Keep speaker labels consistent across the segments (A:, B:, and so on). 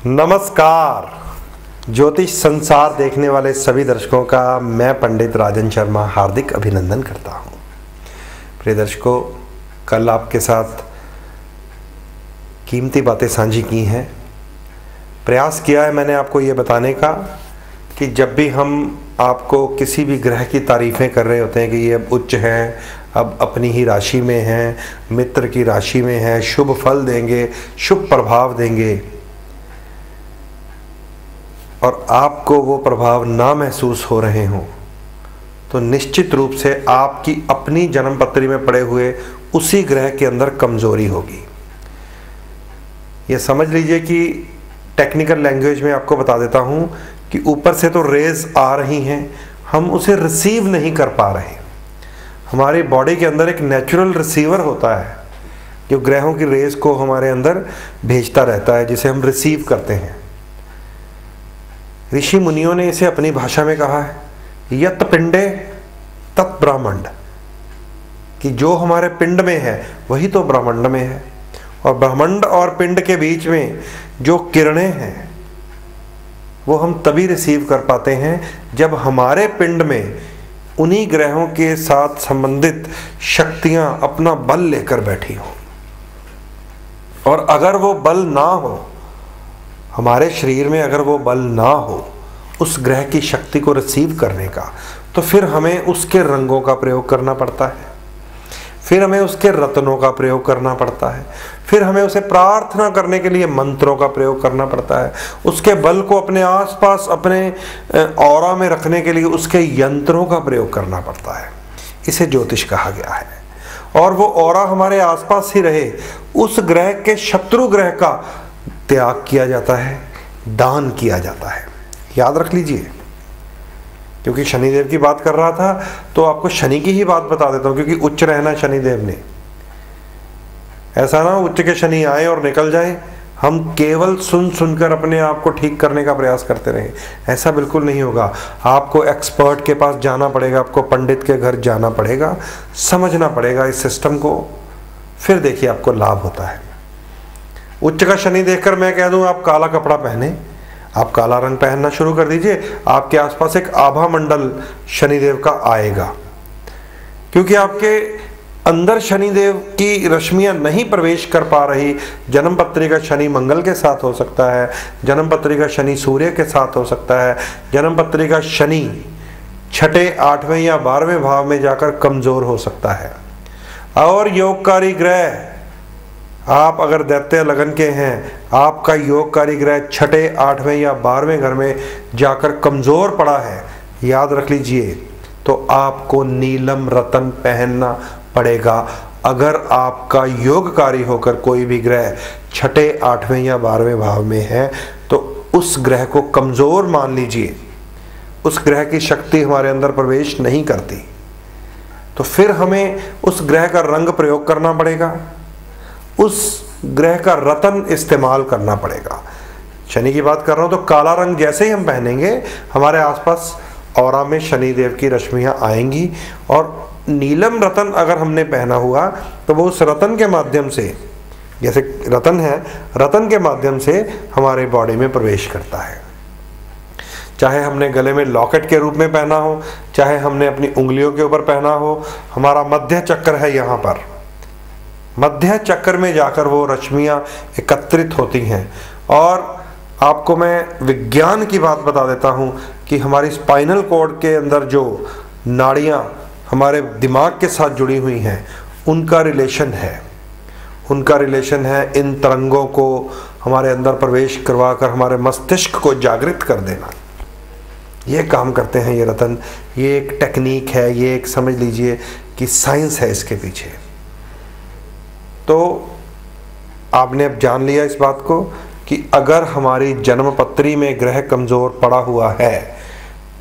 A: नमस्कार। ज्योतिष संसार देखने वाले सभी दर्शकों का मैं पंडित राजन शर्मा हार्दिक अभिनंदन करता हूं। प्रिय दर्शकों, कल आपके साथ कीमती बातें साझी की हैं। प्रयास किया है मैंने आपको ये बताने का कि जब भी हम आपको किसी भी ग्रह की तारीफ़ें कर रहे होते हैं कि ये अब उच्च हैं, अब अपनी ही राशि में हैं, मित्र की राशि में हैं, शुभ फल देंगे, शुभ प्रभाव देंगे, और आपको वो प्रभाव ना महसूस हो रहे हों, तो निश्चित रूप से आपकी अपनी जन्म पत्री में पड़े हुए उसी ग्रह के अंदर कमजोरी होगी। ये समझ लीजिए कि टेक्निकल लैंग्वेज में आपको बता देता हूँ कि ऊपर से तो रेज आ रही हैं, हम उसे रिसीव नहीं कर पा रहे। हमारी बॉडी के अंदर एक नेचुरल रिसीवर होता है जो ग्रहों की रेज को हमारे अंदर भेजता रहता है, जिसे हम रिसीव करते हैं। ऋषि मुनियों ने इसे अपनी भाषा में कहा है यत पिंडे तत् ब्रह्मांड, कि जो हमारे पिंड में है वही तो ब्रह्मांड में है। और ब्रह्मांड और पिंड के बीच में जो किरणें हैं वो हम तभी रिसीव कर पाते हैं जब हमारे पिंड में उन्हीं ग्रहों के साथ संबंधित शक्तियां अपना बल लेकर बैठी हो। और अगर वो बल ना हो, हमारे शरीर में अगर वो बल ना हो उस ग्रह की शक्ति को रिसीव करने का, तो फिर हमें उसके रंगों का प्रयोग करना पड़ता है, फिर हमें उसके रत्नों का प्रयोग करना पड़ता है, फिर हमें उसे प्रार्थना करने के लिए मंत्रों का प्रयोग करना पड़ता है, उसके बल को अपने आसपास अपने ऑरा में रखने के लिए उसके यंत्रों का प्रयोग करना पड़ता है। इसे ज्योतिष कहा गया है। और वो ऑरा हमारे आसपास ही रहे, उस ग्रह के शत्रु ग्रह का त्याग किया जाता है, दान किया जाता है। याद रख लीजिए, क्योंकि शनिदेव की बात कर रहा था तो आपको शनि की ही बात बता देता हूं, क्योंकि उच्च रहना शनिदेव ने। ऐसा ना उच्च के शनि आए और निकल जाए, हम केवल सुनकर अपने आप को ठीक करने का प्रयास करते रहें, ऐसा बिल्कुल नहीं होगा। आपको एक्सपर्ट के पास जाना पड़ेगा, आपको पंडित के घर जाना पड़ेगा, समझना पड़ेगा इस सिस्टम को, फिर देखिए आपको लाभ होता है। उच्च का शनि देखकर मैं कह दूं आप काला कपड़ा पहने, आप काला रंग पहनना शुरू कर दीजिए, आपके आसपास एक आभा मंडल शनिदेव का आएगा। क्योंकि आपके अंदर शनिदेव की रश्मियां नहीं प्रवेश कर पा रही। जन्म पत्री का शनि मंगल के साथ हो सकता है, जन्म पत्री का शनि सूर्य के साथ हो सकता है, जन्म पत्री का शनि छठे, आठवें या 12वें भाव में जाकर कमजोर हो सकता है। और योगकारी ग्रह, आप अगर दैत्य लगन के हैं, आपका योगकारी ग्रह छठे, 8वें या 12वें घर में जाकर कमजोर पड़ा है, याद रख लीजिए, तो आपको नीलम रतन पहनना पड़ेगा। अगर आपका योगकारी होकर कोई भी ग्रह छठे, 8वें या 12वें भाव में है तो उस ग्रह को कमजोर मान लीजिए, उस ग्रह की शक्ति हमारे अंदर प्रवेश नहीं करती। तो फिर हमें उस ग्रह का रंग प्रयोग करना पड़ेगा, उस ग्रह का रतन इस्तेमाल करना पड़ेगा। शनि की बात कर रहा हूं तो काला रंग जैसे ही हम पहनेंगे, हमारे आसपास ऑरा में शनिदेव की रश्मियां आएंगी, और नीलम रतन अगर हमने पहना हुआ तो वो उस रतन के माध्यम से, जैसे रतन है, रतन के माध्यम से हमारे बॉडी में प्रवेश करता है। चाहे हमने गले में लॉकेट के रूप में पहना हो, चाहे हमने अपनी उंगलियों के ऊपर पहना हो, हमारा मध्य चक्र है, यहाँ पर मध्य चक्र में जाकर वो रश्मियां एकत्रित होती हैं। और आपको मैं विज्ञान की बात बता देता हूं कि हमारी स्पाइनल कॉर्ड के अंदर जो नाड़ियां हमारे दिमाग के साथ जुड़ी हुई हैं, उनका रिलेशन है इन तरंगों को हमारे अंदर प्रवेश करवाकर हमारे मस्तिष्क को जागृत कर देना। ये काम करते हैं ये रतन। ये एक टेक्निक है, ये एक समझ लीजिए कि साइंस है इसके पीछे। तो आपने अब जान लिया इस बात को कि अगर हमारी जन्म पत्री में ग्रह कमज़ोर पड़ा हुआ है,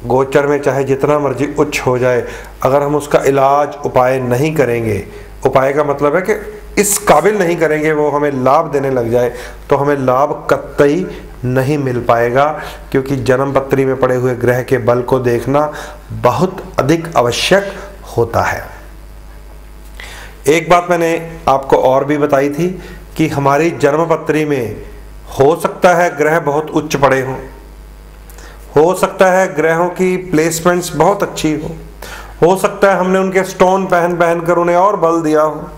A: गोचर में चाहे जितना मर्जी उच्च हो जाए, अगर हम उसका इलाज उपाय नहीं करेंगे, उपाय का मतलब है कि इस काबिल नहीं करेंगे वो हमें लाभ देने लग जाए, तो हमें लाभ कतई नहीं मिल पाएगा। क्योंकि जन्म पत्री में पड़े हुए ग्रह के बल को देखना बहुत अधिक आवश्यक होता है। एक बात मैंने आपको और भी बताई थी कि हमारी जन्म पत्री में हो सकता है ग्रह बहुत उच्च पड़े हों, हो सकता है ग्रहों की प्लेसमेंट्स बहुत अच्छी हो सकता है हमने उनके स्टोन पहन पहन कर उन्हें और बल दिया हो,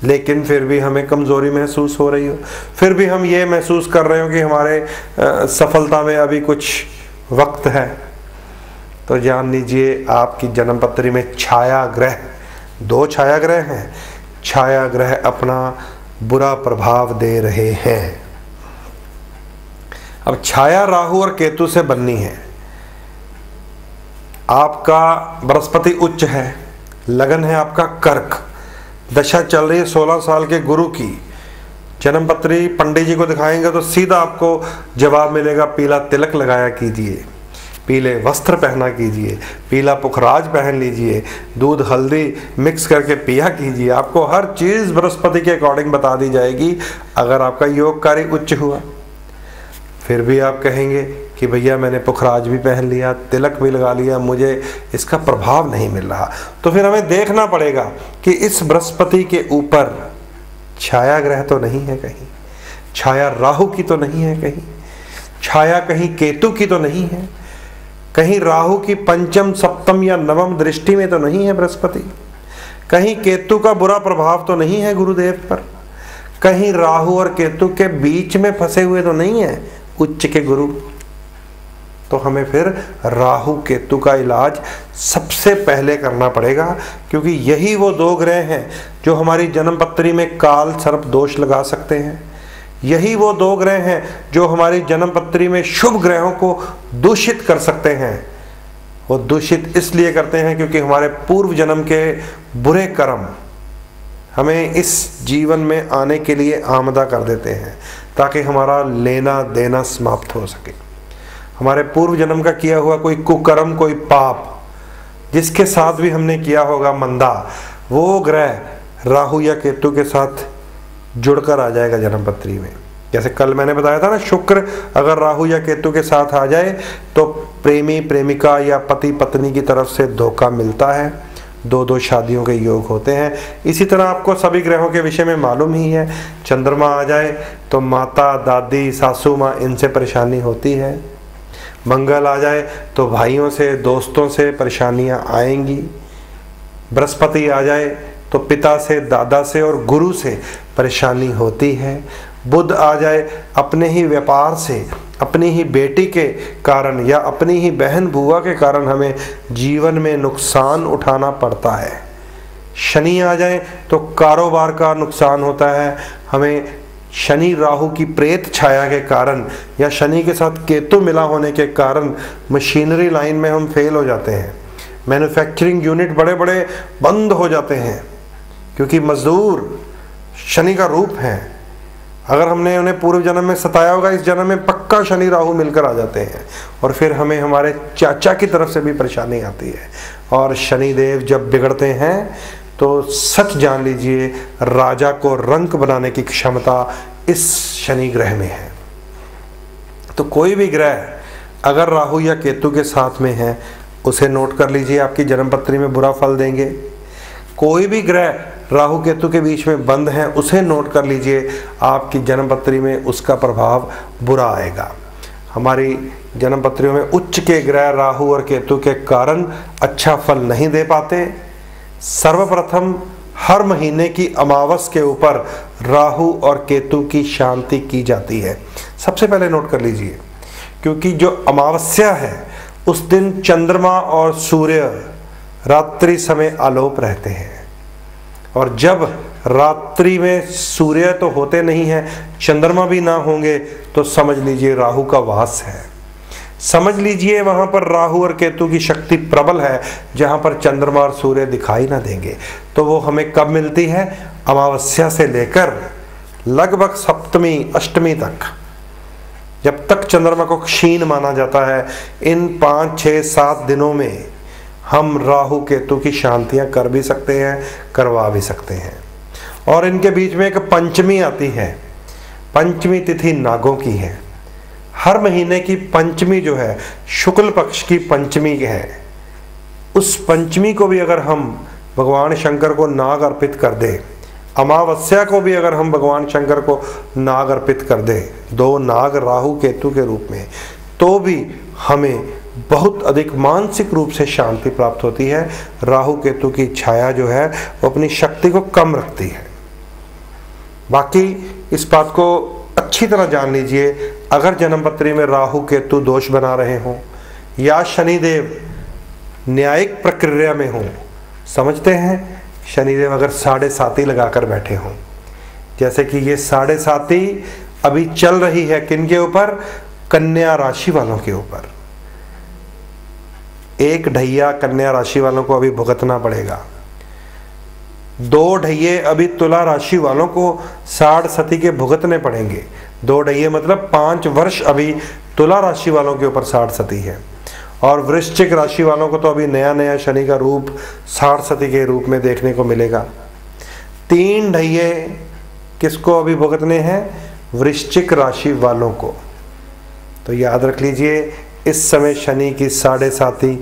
A: लेकिन फिर भी हमें कमज़ोरी महसूस हो रही हो, फिर भी हम ये महसूस कर रहे हो कि हमारे सफलता में अभी कुछ वक्त है, तो जान लीजिए आपकी जन्मपत्री में छाया ग्रह, 2 छाया ग्रह हैं, छाया ग्रह अपना बुरा प्रभाव दे रहे हैं। अब छाया राहु और केतु से बननी है। आपका बृहस्पति उच्च है, लगन है आपका कर्क, दशा चल रही है 16 साल के गुरु की। जन्मपत्री पंडित जी को दिखाएंगे तो सीधा आपको जवाब मिलेगा, पीला तिलक लगाया कीजिए, पीले वस्त्र पहना कीजिए, पीला पुखराज पहन लीजिए, दूध हल्दी मिक्स करके पिया कीजिए। आपको हर चीज़ बृहस्पति के अकॉर्डिंग बता दी जाएगी। अगर आपका योग कार्य उच्च हुआ, फिर भी आप कहेंगे कि भैया मैंने पुखराज भी पहन लिया, तिलक भी लगा लिया, मुझे इसका प्रभाव नहीं मिल रहा, तो फिर हमें देखना पड़ेगा कि इस बृहस्पति के ऊपर छाया ग्रह तो नहीं है कहीं, छाया राहु की तो नहीं है कहीं, छाया कहीं केतु की तो नहीं है, कहीं राहु की पंचम सप्तम या नवम दृष्टि में तो नहीं है बृहस्पति, कहीं केतु का बुरा प्रभाव तो नहीं है गुरुदेव पर, कहीं राहु और केतु के बीच में फंसे हुए तो नहीं है उच्च के गुरु। तो हमें फिर राहु केतु का इलाज सबसे पहले करना पड़ेगा, क्योंकि यही वो 2 ग्रह हैं जो हमारी जन्मपत्री में काल सर्प दोष लगा सकते हैं। यही वो 2 ग्रह हैं जो हमारी जन्मपत्री में शुभ ग्रहों को दूषित कर सकते हैं। वो दूषित इसलिए करते हैं क्योंकि हमारे पूर्व जन्म के बुरे कर्म हमें इस जीवन में आने के लिए आमदा कर देते हैं, ताकि हमारा लेना देना समाप्त हो सके। हमारे पूर्व जन्म का किया हुआ कोई कुकर्म, कोई पाप, जिसके साथ भी हमने किया होगा मंदा, वो ग्रह राहु या केतु के साथ जुड़कर आ जाएगा जन्मपत्री में। जैसे कल मैंने बताया था ना, शुक्र अगर राहु या केतु के साथ आ जाए तो प्रेमी प्रेमिका या पति पत्नी की तरफ से धोखा मिलता है, 2 शादियों के योग होते हैं। इसी तरह आपको सभी ग्रहों के विषय में मालूम ही है। चंद्रमा आ जाए तो माता दादी सासू माँ इनसे परेशानी होती है, मंगल आ जाए तो भाइयों से दोस्तों से परेशानियाँ आएंगी, बृहस्पति आ जाए तो पिता से दादा से और गुरु से परेशानी होती है, बुध आ जाए अपने ही व्यापार से, अपनी ही बेटी के कारण या अपनी ही बहन बुआ के कारण हमें जीवन में नुकसान उठाना पड़ता है, शनि आ जाए तो कारोबार का नुकसान होता है, हमें शनि राहु की प्रेत छाया के कारण या शनि के साथ केतु मिला होने के कारण मशीनरी लाइन में हम फेल हो जाते हैं, मैन्युफैक्चरिंग यूनिट बड़े बड़े बंद हो जाते हैं, क्योंकि मजदूर शनि का रूप है। अगर हमने उन्हें पूर्व जन्म में सताया होगा, इस जन्म में पक्का शनि राहु मिलकर आ जाते हैं और फिर हमें हमारे चाचा की तरफ से भी परेशानी आती है। और शनि देव जब बिगड़ते हैं तो सच जान लीजिए राजा को रंक बनाने की क्षमता इस शनि ग्रह में है। तो कोई भी ग्रह अगर राहु या केतु के साथ में है उसे नोट कर लीजिए, आपकी जन्मपत्री में बुरा फल देंगे। कोई भी ग्रह राहु केतु के बीच में बंद है उसे नोट कर लीजिए, आपकी जन्मपत्री में उसका प्रभाव बुरा आएगा। हमारी जन्मपत्रियों में उच्च के ग्रह राहु और केतु के कारण अच्छा फल नहीं दे पाते। सर्वप्रथम हर महीने की अमावस के ऊपर राहु और केतु की शांति की जाती है, सबसे पहले नोट कर लीजिए, क्योंकि जो अमावस्या है उस दिन चंद्रमा और सूर्य रात्रि समय आलोप रहते हैं, और जब रात्रि में सूर्य तो होते नहीं हैं, चंद्रमा भी ना होंगे तो समझ लीजिए राहु का वास है। समझ लीजिए वहां पर राहु और केतु की शक्ति प्रबल है, जहां पर चंद्रमा और सूर्य दिखाई ना देंगे। तो वो हमें कब मिलती है? अमावस्या से लेकर लगभग सप्तमी अष्टमी तक, जब तक चंद्रमा को क्षीण माना जाता है। इन 5, 6, 7 दिनों में हम राहु केतु की शांतियां कर भी सकते हैं, करवा भी सकते हैं। और इनके बीच में एक पंचमी आती है, पंचमी तिथि नागों की है। हर महीने की पंचमी जो है शुक्ल पक्ष की पंचमी है, उस पंचमी को भी अगर हम भगवान शंकर को नाग अर्पित कर दें, अमावस्या को भी अगर हम भगवान शंकर को नाग अर्पित कर दें, 2 नाग राहु केतु के रूप में, तो भी हमें बहुत अधिक मानसिक रूप से शांति प्राप्त होती है। राहु केतु की छाया जो है वो अपनी शक्ति को कम रखती है। बाकी इस बात को अच्छी तरह जान लीजिए, अगर जन्मपत्री में राहु केतु दोष बना रहे हों या शनिदेव न्यायिक प्रक्रिया में हों, समझते हैं शनिदेव अगर 7.5 लगाकर बैठे हों, जैसे कि ये 7.5 अभी चल रही है किनके ऊपर? कन्या राशि वालों के ऊपर। एक ढैया कन्या राशि वालों को अभी भुगतना पड़ेगा, 2 ढैये अभी तुला राशि वालों को 7.5 के भुगतने पड़ेंगे। 2 ढैये मतलब 5 वर्ष अभी तुला राशि वालों के ऊपर 7.5 है। और वृश्चिक राशि वालों को तो अभी नया नया शनि का रूप 7.5 के रूप में देखने को मिलेगा। 3 ढैये किसको अभी भुगतने हैं? वृश्चिक राशि वालों को। तो याद रख लीजिए, इस समय शनि की 7.5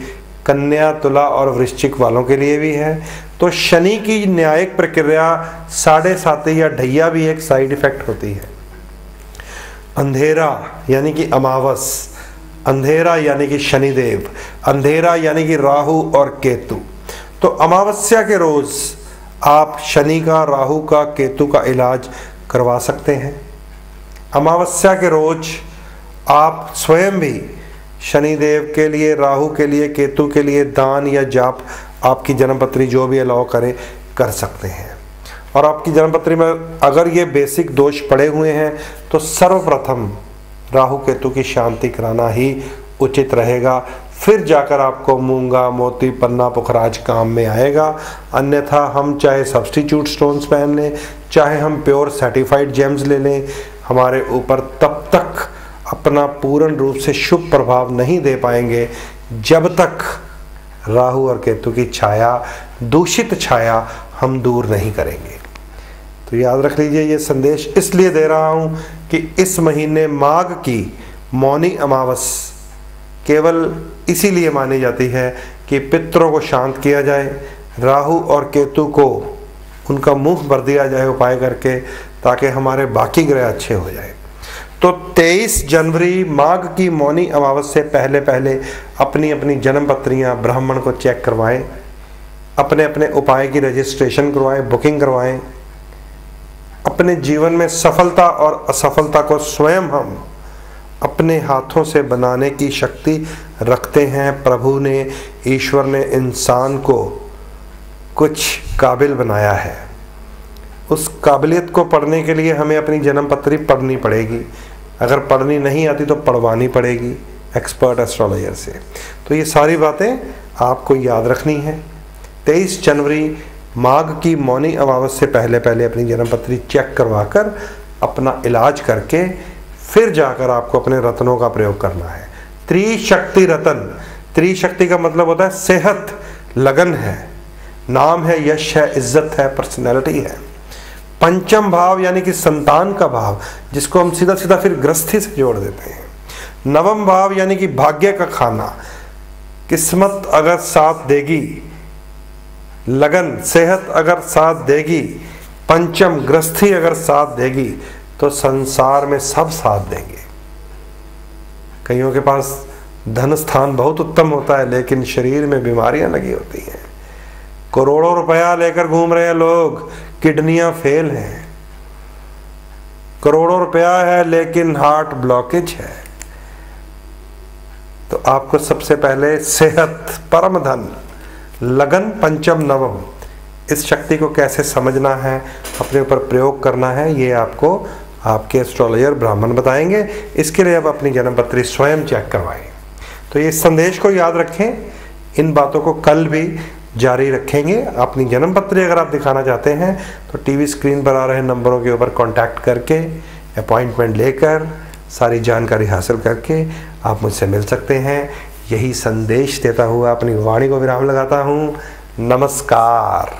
A: कन्या, तुला और वृश्चिक वालों के लिए भी है। तो शनि की न्यायिक प्रक्रिया 7.5 या ढैया भी एक साइड इफेक्ट होती है। अंधेरा यानी कि अमावस, अंधेरा यानी कि शनिदेव, अंधेरा यानी कि राहु और केतु। तो अमावस्या के रोज आप शनि का, राहु का, केतु का इलाज करवा सकते हैं। अमावस्या के रोज आप स्वयं भी शनिदेव के लिए, राहु के लिए, केतु के लिए दान या जाप आपकी जन्मपत्री जो भी अलाउ करे कर सकते हैं। और आपकी जन्मपत्री में अगर ये बेसिक दोष पड़े हुए हैं तो सर्वप्रथम राहु केतु की शांति कराना ही उचित रहेगा, फिर जाकर आपको मूंगा, मोती, पन्ना, पुखराज काम में आएगा। अन्यथा हम चाहे सब्स्टिट्यूट स्टोन्स पहन लें, चाहे हम प्योर सर्टिफाइड जेम्स ले लें, हमारे ऊपर तब तक अपना पूर्ण रूप से शुभ प्रभाव नहीं दे पाएंगे जब तक राहु और केतु की छाया, दूषित छाया हम दूर नहीं करेंगे। तो याद रख लीजिए, ये संदेश इसलिए दे रहा हूँ कि इस महीने माघ की मौनी अमावस केवल इसीलिए मानी जाती है कि पितरों को शांत किया जाए, राहु और केतु को उनका मुंह भर दिया जाए उपाय करके, ताकि हमारे बाकी ग्रह अच्छे हो जाए। तो 23 जनवरी माघ की मौनी अमावस से पहले पहले अपनी अपनी जन्मपत्रियाँ ब्राह्मण को चेक करवाएं, अपने अपने उपाय की रजिस्ट्रेशन करवाएं, बुकिंग करवाएं। अपने जीवन में सफलता और असफलता को स्वयं हम अपने हाथों से बनाने की शक्ति रखते हैं। प्रभु ने, ईश्वर ने इंसान को कुछ काबिल बनाया है, उस काबिलियत को पढ़ने के लिए हमें अपनी जन्मपत्री पढ़नी पड़ेगी। अगर पढ़नी नहीं आती तो पढ़वानी पड़ेगी एक्सपर्ट एस्ट्रोलॉजर से। तो ये सारी बातें आपको याद रखनी है। 23 जनवरी माघ की मौनी अमावस से पहले पहले अपनी जन्मपत्री चेक करवाकर अपना इलाज करके फिर जाकर आपको अपने रत्नों का प्रयोग करना है। त्रिशक्ति रत्न, त्रिशक्ति का मतलब होता है सेहत, लगन है, नाम है, यश है, इज्जत है, पर्सनैलिटी है। पंचम भाव यानी कि संतान का भाव, जिसको हम सीधा सीधा फिर गृहस्थी से जोड़ देते हैं। नवम भाव यानी कि भाग्य का खाना, किस्मत अगर साथ देगी, लगन, सेहत अगर साथ देगी, पंचम गृहस्थी अगर साथ देगी, तो संसार में सब साथ देंगे। कईयों के पास धन स्थान बहुत उत्तम होता है, लेकिन शरीर में बीमारियां लगी होती हैं। करोड़ों रुपया लेकर घूम रहे हैं लोग, किडनियां फेल हैं। करोड़ों रुपया है लेकिन हार्ट ब्लॉकेज है। तो आपको सबसे पहले सेहत, परम धन, लगन, पंचम, नवम, इस शक्ति को कैसे समझना है, अपने ऊपर प्रयोग करना है, ये आपको आपके एस्ट्रोलॉजर ब्राह्मण बताएंगे। इसके लिए आप अपनी जन्मपत्री स्वयं चेक करवाएं। तो ये संदेश को याद रखें, इन बातों को कल भी जारी रखेंगे। अपनी जन्मपत्री अगर आप दिखाना चाहते हैं तो टीवी स्क्रीन पर आ रहे नंबरों के ऊपर कांटेक्ट करके, अपॉइंटमेंट लेकर, सारी जानकारी हासिल करके आप मुझसे मिल सकते हैं। यही संदेश देता हुआ अपनी वाणी को विराम लगाता हूँ। नमस्कार।